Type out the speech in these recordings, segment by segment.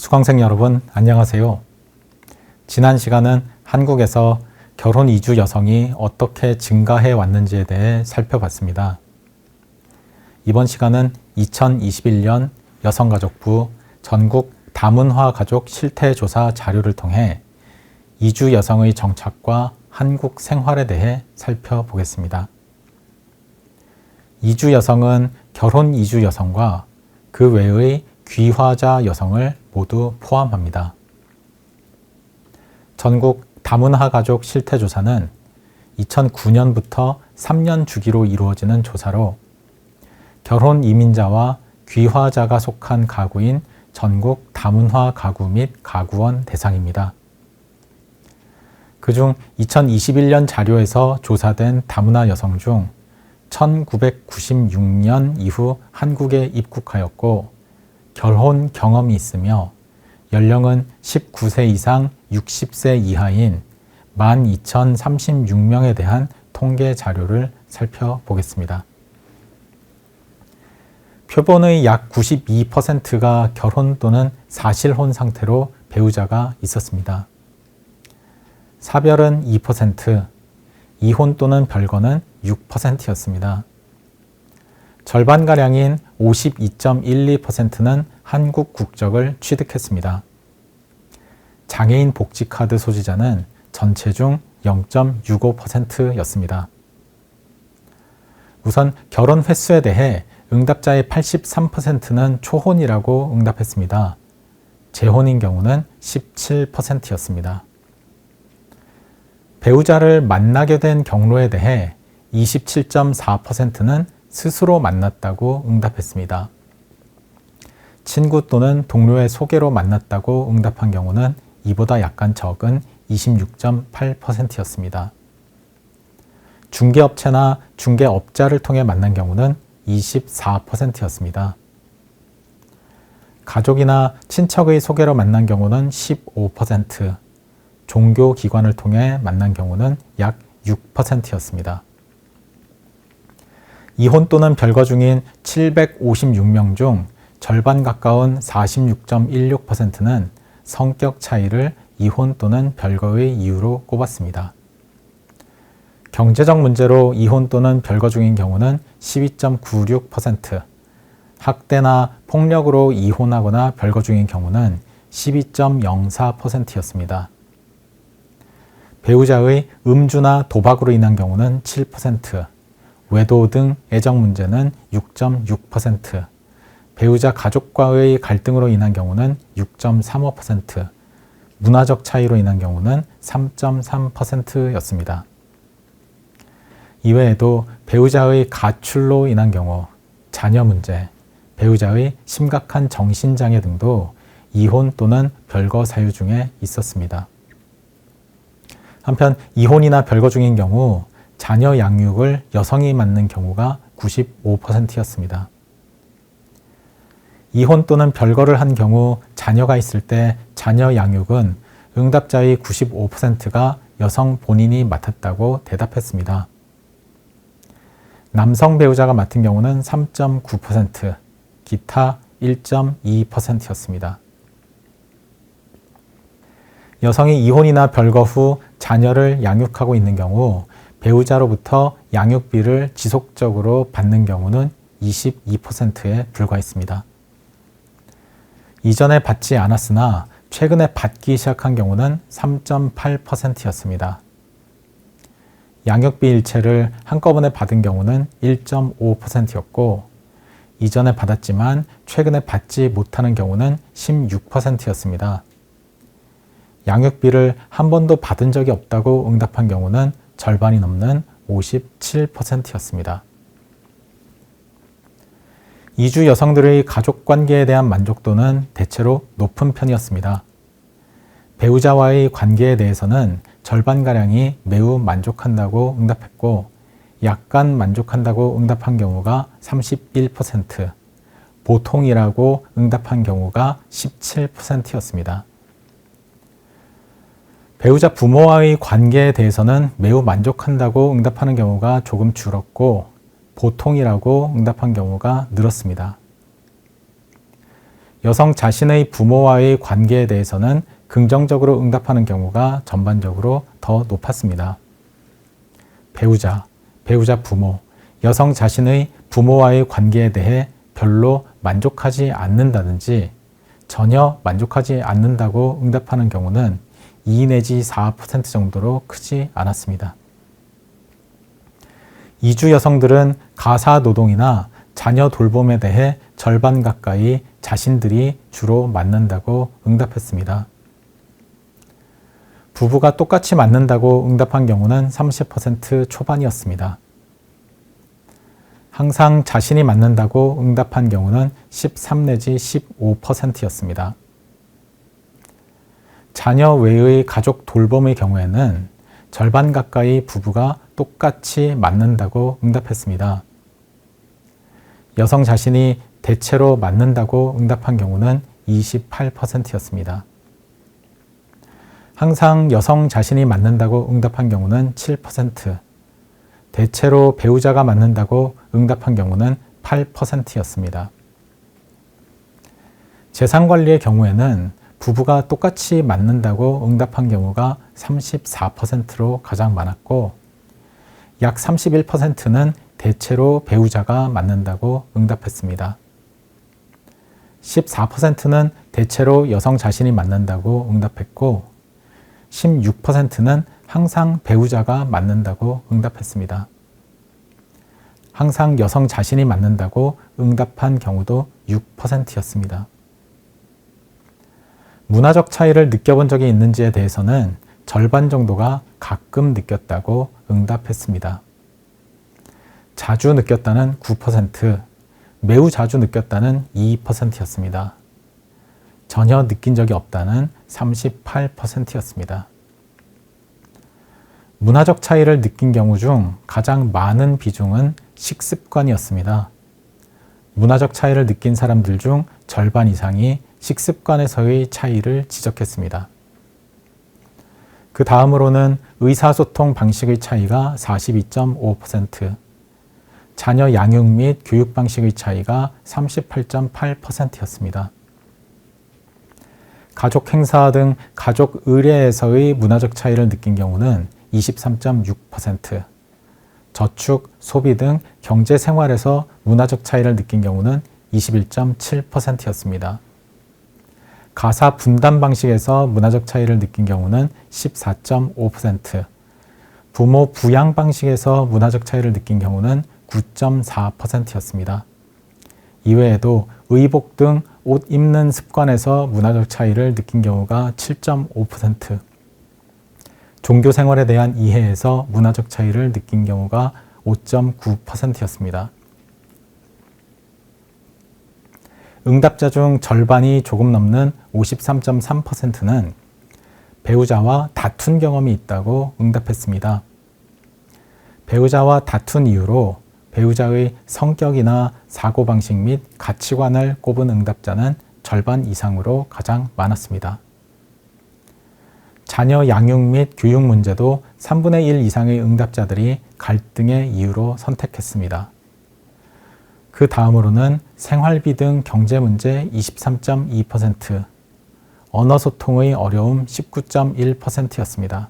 수강생 여러분, 안녕하세요. 지난 시간은 한국에서 결혼 이주 여성이 어떻게 증가해 왔는지에 대해 살펴봤습니다. 이번 시간은 2021년 여성가족부 전국 다문화 가족 실태조사 자료를 통해 이주 여성의 정착과 한국 생활에 대해 살펴보겠습니다. 이주 여성은 결혼 이주 여성과 그 외의 귀화자 여성을 모두 포함합니다. 전국 다문화 가족 실태조사는 2009년부터 3년 주기로 이루어지는 조사로 결혼 이민자와 귀화자가 속한 가구인 전국 다문화 가구 및 가구원 대상입니다. 그중 2021년 자료에서 조사된 다문화 여성 중 1996년 이후 한국에 입국하였고 결혼 경험이 있으며 연령은 19세 이상 60세 이하인 12,036명에 대한 통계 자료를 살펴보겠습니다. 표본의 약 92%가 결혼 또는 사실혼 상태로 배우자가 있었습니다. 사별은 2%, 이혼 또는 별거는 6%였습니다. 절반가량인 52.12%는 한국 국적을 취득했습니다. 장애인 복지카드 소지자는 전체 중 0.65%였습니다. 우선 결혼 횟수에 대해 응답자의 83%는 초혼이라고 응답했습니다. 재혼인 경우는 17%였습니다. 배우자를 만나게 된 경로에 대해 27.4%는 스스로 만났다고 응답했습니다. 친구 또는 동료의 소개로 만났다고 응답한 경우는 이보다 약간 적은 26.8%였습니다. 중개업체나 중개업자를 통해 만난 경우는 24%였습니다. 가족이나 친척의 소개로 만난 경우는 15%, 종교기관을 통해 만난 경우는 약 6%였습니다. 이혼 또는 별거 중인 756명 중 절반 가까운 46.16%는 성격 차이를 이혼 또는 별거의 이유로 꼽았습니다. 경제적 문제로 이혼 또는 별거 중인 경우는 12.96%, 학대나 폭력으로 이혼하거나 별거 중인 경우는 12.04%였습니다. 배우자의 음주나 도박으로 인한 경우는 7%, 외도 등 애정 문제는 6.6%, 배우자 가족과의 갈등으로 인한 경우는 6.35%, 문화적 차이로 인한 경우는 3.3%였습니다. 이외에도 배우자의 가출로 인한 경우, 자녀 문제, 배우자의 심각한 정신장애 등도 이혼 또는 별거 사유 중에 있었습니다. 한편 이혼이나 별거 중인 경우 자녀 양육을 여성이 맡는 경우가 95%였습니다. 이혼 또는 별거를 한 경우 자녀가 있을 때 자녀 양육은 응답자의 95%가 여성 본인이 맡았다고 대답했습니다. 남성 배우자가 맡은 경우는 3.9%, 기타 1.2%였습니다. 여성이 이혼이나 별거 후 자녀를 양육하고 있는 경우 배우자로부터 양육비를 지속적으로 받는 경우는 22%에 불과했습니다. 이전에 받지 않았으나 최근에 받기 시작한 경우는 3.8%였습니다. 양육비 일체를 한꺼번에 받은 경우는 1.5%였고 이전에 받았지만 최근에 받지 못하는 경우는 16%였습니다. 양육비를 한 번도 받은 적이 없다고 응답한 경우는 절반이 넘는 57%였습니다. 이주 여성들의 가족관계에 대한 만족도는 대체로 높은 편이었습니다. 배우자와의 관계에 대해서는 절반가량이 매우 만족한다고 응답했고 약간 만족한다고 응답한 경우가 31%, 보통이라고 응답한 경우가 17%였습니다. 배우자 부모와의 관계에 대해서는 매우 만족한다고 응답하는 경우가 조금 줄었고 보통이라고 응답한 경우가 늘었습니다. 여성 자신의 부모와의 관계에 대해서는 긍정적으로 응답하는 경우가 전반적으로 더 높았습니다. 배우자 부모, 여성 자신의 부모와의 관계에 대해 별로 만족하지 않는다든지 전혀 만족하지 않는다고 응답하는 경우는 2 내지 4% 정도로 크지 않았습니다. 이주 여성들은 가사 노동이나 자녀 돌봄에 대해 절반 가까이 자신들이 주로 맡는다고 응답했습니다. 부부가 똑같이 맡는다고 응답한 경우는 30% 초반이었습니다. 항상 자신이 맡는다고 응답한 경우는 13 내지 15%였습니다. 자녀 외의 가족 돌봄의 경우에는 절반 가까이 부부가 똑같이 맡는다고 응답했습니다. 여성 자신이 대체로 맡는다고 응답한 경우는 28%였습니다. 항상 여성 자신이 맡는다고 응답한 경우는 7%, 대체로 배우자가 맡는다고 응답한 경우는 8%였습니다. 재산관리의 경우에는 부부가 똑같이 맡는다고 응답한 경우가 34%로 가장 많았고, 약 31%는 대체로 배우자가 맡는다고 응답했습니다. 14%는 대체로 여성 자신이 맡는다고 응답했고, 16%는 항상 배우자가 맡는다고 응답했습니다. 항상 여성 자신이 맡는다고 응답한 경우도 6%였습니다. 문화적 차이를 느껴본 적이 있는지에 대해서는 절반 정도가 가끔 느꼈다고 응답했습니다. 자주 느꼈다는 9%, 매우 자주 느꼈다는 2%였습니다. 전혀 느낀 적이 없다는 38%였습니다. 문화적 차이를 느낀 경우 중 가장 많은 비중은 식습관이었습니다. 문화적 차이를 느낀 사람들 중 절반 이상이 식습관에서의 차이를 지적했습니다. 그 다음으로는 의사소통 방식의 차이가 42.5%, 자녀 양육 및 교육 방식의 차이가 38.8%였습니다. 가족 행사 등 가족 의례에서의 문화적 차이를 느낀 경우는 23.6%, 저축, 소비 등 경제 생활에서 문화적 차이를 느낀 경우는 21.7%였습니다. 가사 분담 방식에서 문화적 차이를 느낀 경우는 14.5%, 부모 부양 방식에서 문화적 차이를 느낀 경우는 9.4%였습니다. 이외에도 의복 등 옷 입는 습관에서 문화적 차이를 느낀 경우가 7.5%, 종교 생활에 대한 이해에서 문화적 차이를 느낀 경우가 5.9%였습니다. 응답자 중 절반이 조금 넘는 53.3%는 배우자와 다툰 경험이 있다고 응답했습니다. 배우자와 다툰 이유로 배우자의 성격이나 사고방식 및 가치관을 꼽은 응답자는 절반 이상으로 가장 많았습니다. 자녀 양육 및 교육 문제도 3분의 1 이상의 응답자들이 갈등의 이유로 선택했습니다. 그 다음으로는 생활비 등 경제 문제 23.2%, 언어 소통의 어려움 19.1%였습니다.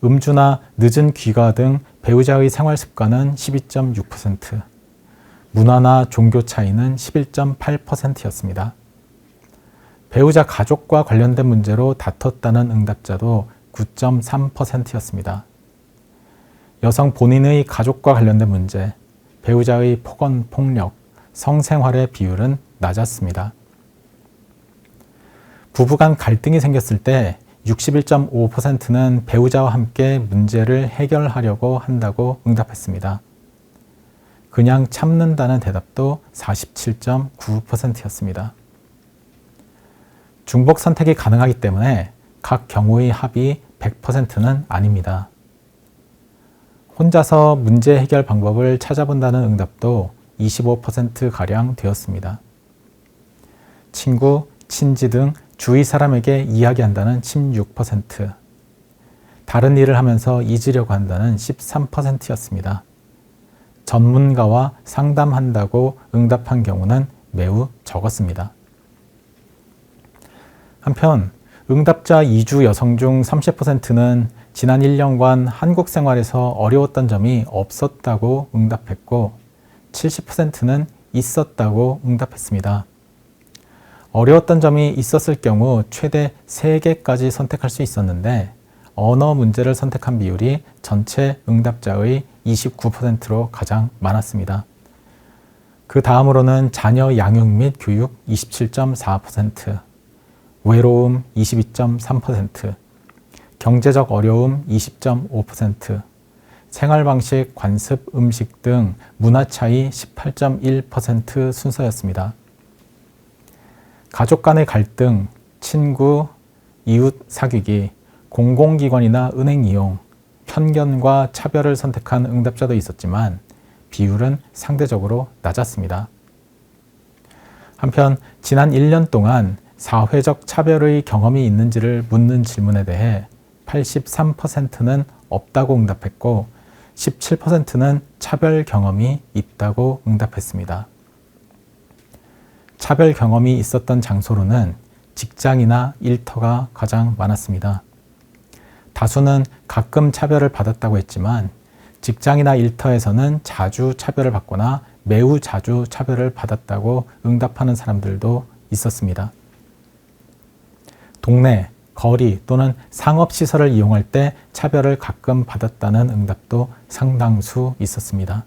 음주나 늦은 귀가 등 배우자의 생활 습관은 12.6%, 문화나 종교 차이는 11.8%였습니다. 배우자 가족과 관련된 문제로 다퉜다는 응답자도 9.3%였습니다. 여성 본인의 가족과 관련된 문제, 배우자의 폭언, 폭력, 성생활의 비율은 낮았습니다. 부부간 갈등이 생겼을 때 61.5%는 배우자와 함께 문제를 해결하려고 한다고 응답했습니다. 그냥 참는다는 대답도 47.9%였습니다. 중복 선택이 가능하기 때문에 각 경우의 합이 100%는 아닙니다. 혼자서 문제 해결 방법을 찾아본다는 응답도 25%가량 되었습니다. 친구, 친지 등 주위 사람에게 이야기한다는 16%, 다른 일을 하면서 잊으려고 한다는 13%였습니다. 전문가와 상담한다고 응답한 경우는 매우 적었습니다. 한편 응답자 이주 여성 중 30%는 지난 1년간 한국 생활에서 어려웠던 점이 없었다고 응답했고 70%는 있었다고 응답했습니다. 어려웠던 점이 있었을 경우 최대 3개까지 선택할 수 있었는데 언어 문제를 선택한 비율이 전체 응답자의 29%로 가장 많았습니다. 그 다음으로는 자녀 양육 및 교육 27.4%, 외로움 22.3%, 경제적 어려움 20.5%, 생활방식, 관습, 음식 등 문화 차이 18.1% 순서였습니다. 가족 간의 갈등, 친구, 이웃 사귀기, 공공기관이나 은행 이용, 편견과 차별을 선택한 응답자도 있었지만 비율은 상대적으로 낮았습니다. 한편 지난 1년 동안 사회적 차별의 경험이 있는지를 묻는 질문에 대해 83%는 없다고 응답했고 17%는 차별 경험이 있다고 응답했습니다. 차별 경험이 있었던 장소로는 직장이나 일터가 가장 많았습니다. 다수는 가끔 차별을 받았다고 했지만 직장이나 일터에서는 자주 차별을 받거나 매우 자주 차별을 받았다고 응답하는 사람들도 있었습니다. 동네, 거리 또는 상업시설을 이용할 때 차별을 가끔 받았다는 응답도 상당수 있었습니다.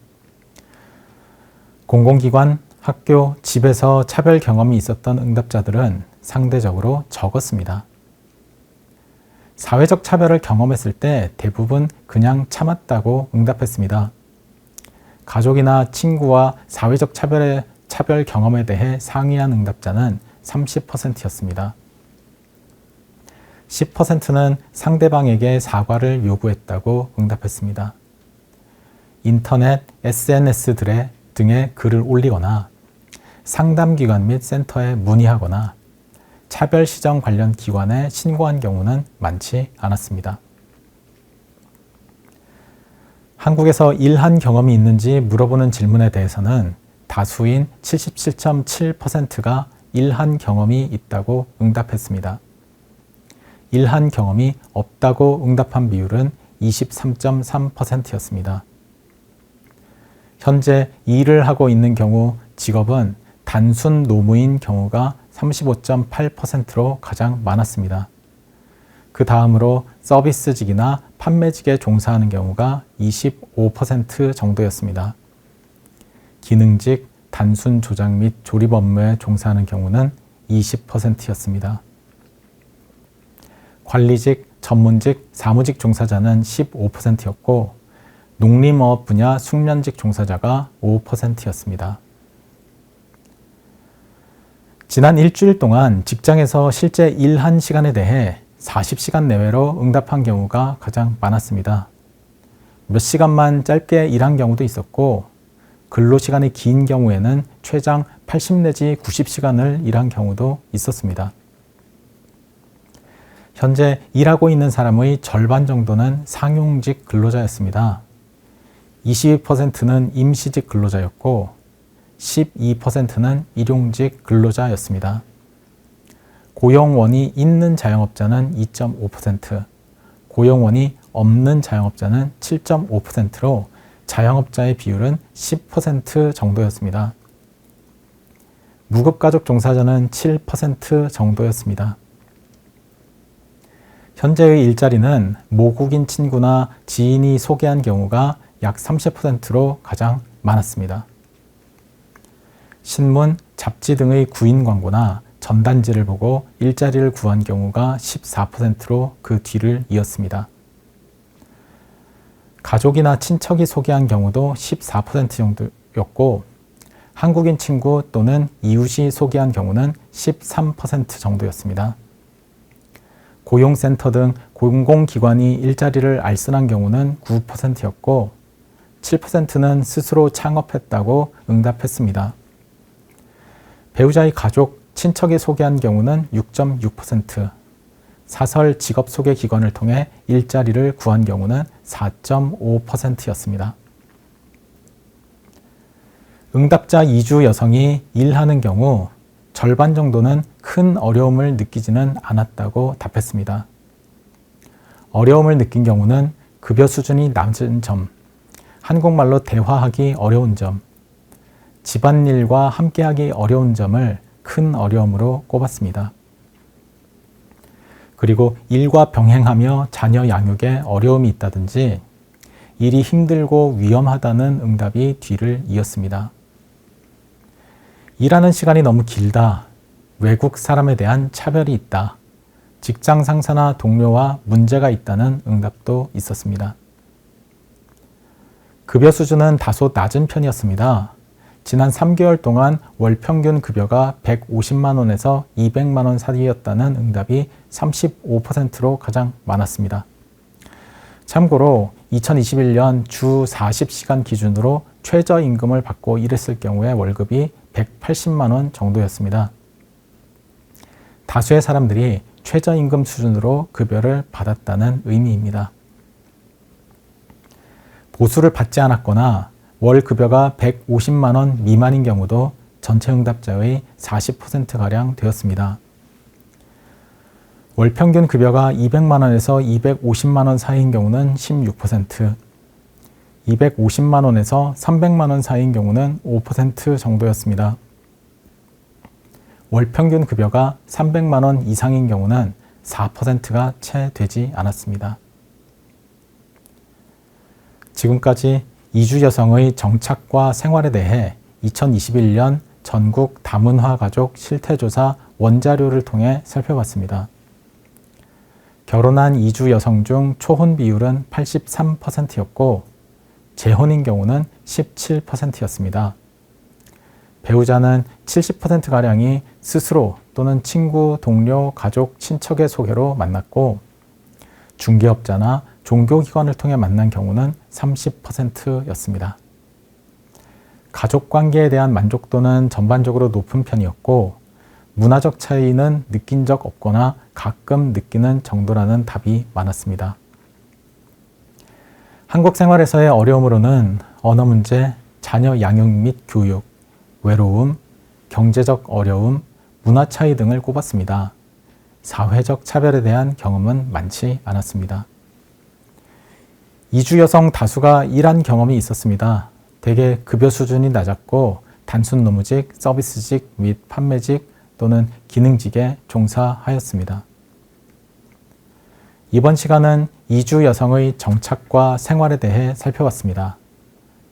공공기관, 학교, 집에서 차별 경험이 있었던 응답자들은 상대적으로 적었습니다. 사회적 차별을 경험했을 때 대부분 그냥 참았다고 응답했습니다. 가족이나 친구와 사회적 차별 경험에 대해 상의한 응답자는 30%였습니다. 10%는 상대방에게 사과를 요구했다고 응답했습니다. 인터넷, SNS 등에 글을 올리거나 상담기관 및 센터에 문의하거나 차별시정 관련 기관에 신고한 경우는 많지 않았습니다. 한국에서 일한 경험이 있는지 물어보는 질문에 대해서는 다수인 77.7%가 일한 경험이 있다고 응답했습니다. 일한 경험이 없다고 응답한 비율은 23.3%였습니다. 현재 일을 하고 있는 경우 직업은 단순 노무인 경우가 35.8%로 가장 많았습니다. 그 다음으로 서비스직이나 판매직에 종사하는 경우가 25% 정도였습니다. 기능직, 단순 조작 및 조립 업무에 종사하는 경우는 20%였습니다. 관리직, 전문직, 사무직 종사자는 15%였고 농림어업 분야 숙련직 종사자가 5%였습니다. 지난 일주일 동안 직장에서 실제 일한 시간에 대해 40시간 내외로 응답한 경우가 가장 많았습니다. 몇 시간만 짧게 일한 경우도 있었고 근로시간이 긴 경우에는 최장 80 내지 90시간을 일한 경우도 있었습니다. 현재 일하고 있는 사람의 절반 정도는 상용직 근로자였습니다. 22%는 임시직 근로자였고 12%는 일용직 근로자였습니다. 고용원이 있는 자영업자는 2.5%, 고용원이 없는 자영업자는 7.5%로 자영업자의 비율은 10% 정도였습니다. 무급가족 종사자는 7% 정도였습니다. 현재의 일자리는 모국인 친구나 지인이 소개한 경우가 약 30%로 가장 많았습니다. 신문, 잡지 등의 구인 광고나 전단지를 보고 일자리를 구한 경우가 14%로 그 뒤를 이었습니다. 가족이나 친척이 소개한 경우도 14% 정도였고 한국인 친구 또는 이웃이 소개한 경우는 13% 정도였습니다. 고용센터 등 공공기관이 일자리를 알선한 경우는 9%였고 7%는 스스로 창업했다고 응답했습니다. 배우자의 가족, 친척이 소개한 경우는 6.6%, 사설 직업 소개 기관을 통해 일자리를 구한 경우는 4.5%였습니다. 응답자 이주 여성이 일하는 경우 절반 정도는 큰 어려움을 느끼지는 않았다고 답했습니다. 어려움을 느낀 경우는 급여 수준이 낮은 점, 한국말로 대화하기 어려운 점, 집안일과 함께하기 어려운 점을 큰 어려움으로 꼽았습니다. 그리고 일과 병행하며 자녀 양육에 어려움이 있다든지 일이 힘들고 위험하다는 응답이 뒤를 이었습니다. 일하는 시간이 너무 길다, 외국 사람에 대한 차별이 있다, 직장 상사나 동료와 문제가 있다는 응답도 있었습니다. 급여 수준은 다소 낮은 편이었습니다. 지난 3개월 동안 월 평균 급여가 150만 원에서 200만 원 사이였다는 응답이 35%로 가장 많았습니다. 참고로 2021년 주 40시간 기준으로 최저임금을 받고 일했을 경우에 월급이 180만 원 정도였습니다. 다수의 사람들이 최저임금 수준으로 급여를 받았다는 의미입니다. 보수를 받지 않았거나 월 급여가 150만 원 미만인 경우도 전체 응답자의 40%가량 되었습니다. 월 평균 급여가 200만 원에서 250만 원 사이인 경우는 16%, 250만 원에서 300만 원 사이인 경우는 5% 정도였습니다. 월 평균 급여가 300만 원 이상인 경우는 4%가 채 되지 않았습니다. 지금까지 이주 여성의 정착과 생활에 대해 2021년 전국 다문화 가족 실태조사 원자료를 통해 살펴봤습니다. 결혼한 이주 여성 중 초혼 비율은 83%였고 재혼인 경우는 17%였습니다. 배우자는 70%가량이 스스로 또는 친구, 동료, 가족, 친척의 소개로 만났고 중개업자나 종교기관을 통해 만난 경우는 30%였습니다. 가족관계에 대한 만족도는 전반적으로 높은 편이었고 문화적 차이는 느낀 적 없거나 가끔 느끼는 정도라는 답이 많았습니다. 한국 생활에서의 어려움으로는 언어 문제, 자녀 양육 및 교육, 외로움, 경제적 어려움, 문화 차이 등을 꼽았습니다. 사회적 차별에 대한 경험은 많지 않았습니다. 이주 여성 다수가 일한 경험이 있었습니다. 대개 급여 수준이 낮았고 단순 노무직, 서비스직 및 판매직 또는 기능직에 종사하였습니다. 이번 시간은 이주 여성의 정착과 생활에 대해 살펴봤습니다.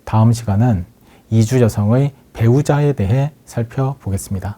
다음 시간은 이주 여성의 배우자에 대해 살펴보겠습니다.